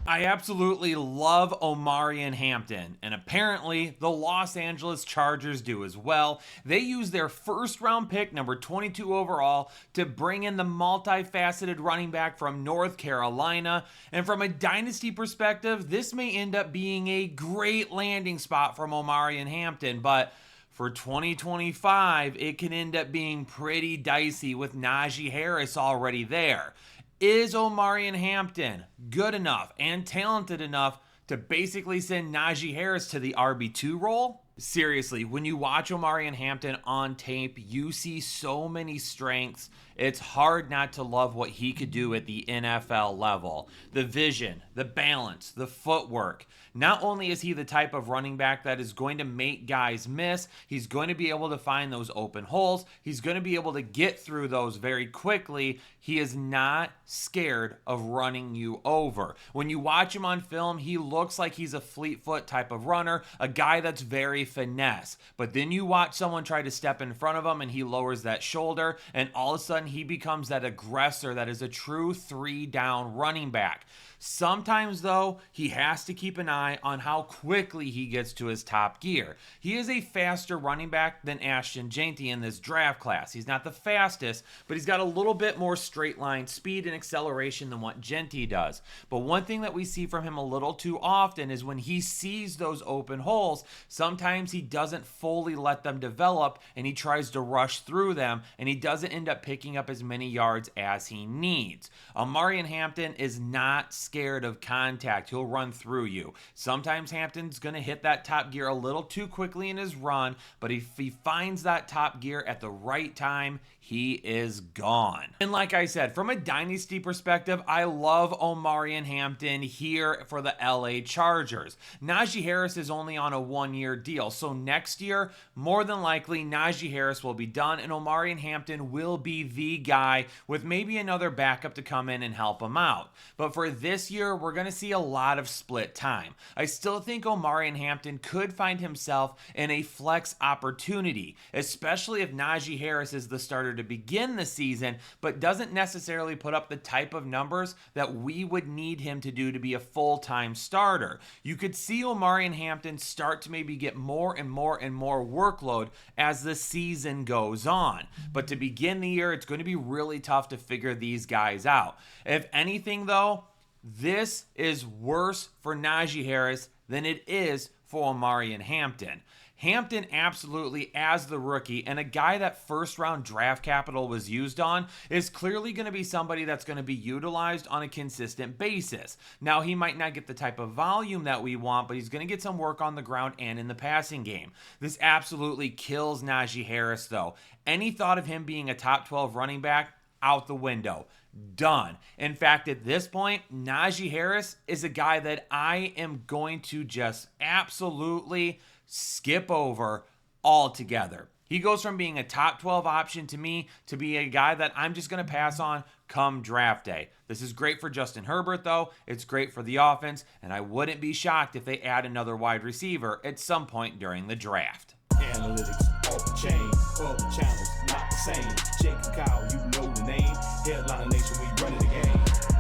I absolutely love Omarion Hampton, and apparently the Los Angeles Chargers do as well. They use their first round pick, number 22 overall, to bring in the multifaceted running back from North Carolina. And from a dynasty perspective, this may end up being a great landing spot from Omarion Hampton, but for 2025, it can end up being pretty dicey with Najee Harris already there. Is Omarion Hampton good enough and talented enough to basically send Najee Harris to the RB2 role? Seriously, when you watch Omarion Hampton on tape, you see so many strengths. It's hard not to love what he could do at the NFL level. The vision, the balance, the footwork. Not only is he the type of running back that is going to make guys miss, he's going to be able to find those open holes. He's going to be able to get through those very quickly. He is not scared of running you over. When you watch him on film, he looks like he's a fleet foot type of runner, a guy that's very finesse. But then you watch someone try to step in front of him and he lowers that shoulder, and all of a sudden he becomes that aggressor that is a true 3-down running back. Sometimes, though, he has to keep an eye on how quickly he gets to his top gear. He is a faster running back than Ashton Jeanty in this draft class. He's not the fastest, but he's got a little bit more straight line speed and acceleration than what Jeanty does. But one thing that we see from him a little too often is when he sees those open holes, sometimes he doesn't fully let them develop and he tries to rush through them, and he doesn't end up picking up as many yards as he needs. Omarion Hampton is not scared of contact. He'll run through you. Sometimes Hampton's going to hit that top gear a little too quickly in his run, but if he finds that top gear at the right time, he is gone. And like I said, from a dynasty perspective, I love Omarion Hampton here for the LA Chargers. Najee Harris is only on a 1-year deal, so next year, more than likely, Najee Harris will be done and Omarion Hampton will be the guy with maybe another backup to come in and help him out. But for this year, we're going to see a lot of split time. I still think Omarion Hampton could find himself in a flex opportunity, especially if Najee Harris is the starter to begin the season, but doesn't necessarily put up the type of numbers that we would need him to do to be a full-time starter. You could see Omarion Hampton start to maybe get more and more workload as the season goes on. But to begin the year, it's going to be really tough to figure these guys out. If anything, though, this is worse for Najee Harris than it is for Omarion Hampton. Hampton absolutely, as the rookie and a guy that first round draft capital was used on, is clearly going to be somebody that's going to be utilized on a consistent basis. Now, he might not get the type of volume that we want, but he's going to get some work on the ground and in the passing game. This absolutely kills Najee Harris, though. Any thought of him being a top 12 running back? Out the window. Done. In fact, at this point, Najee Harris is a guy that I am going to just absolutely skip over altogether. He goes from being a top 12 option to me to be a guy that I'm just going to pass on come draft day. This is great for Justin Herbert, though. It's great for the offense, and I wouldn't be shocked if they add another wide receiver at some point during the draft. Analytics, off the chain, all the channels, not the same. Jake and Kyle, you know the name. Headline Nation, we running the game.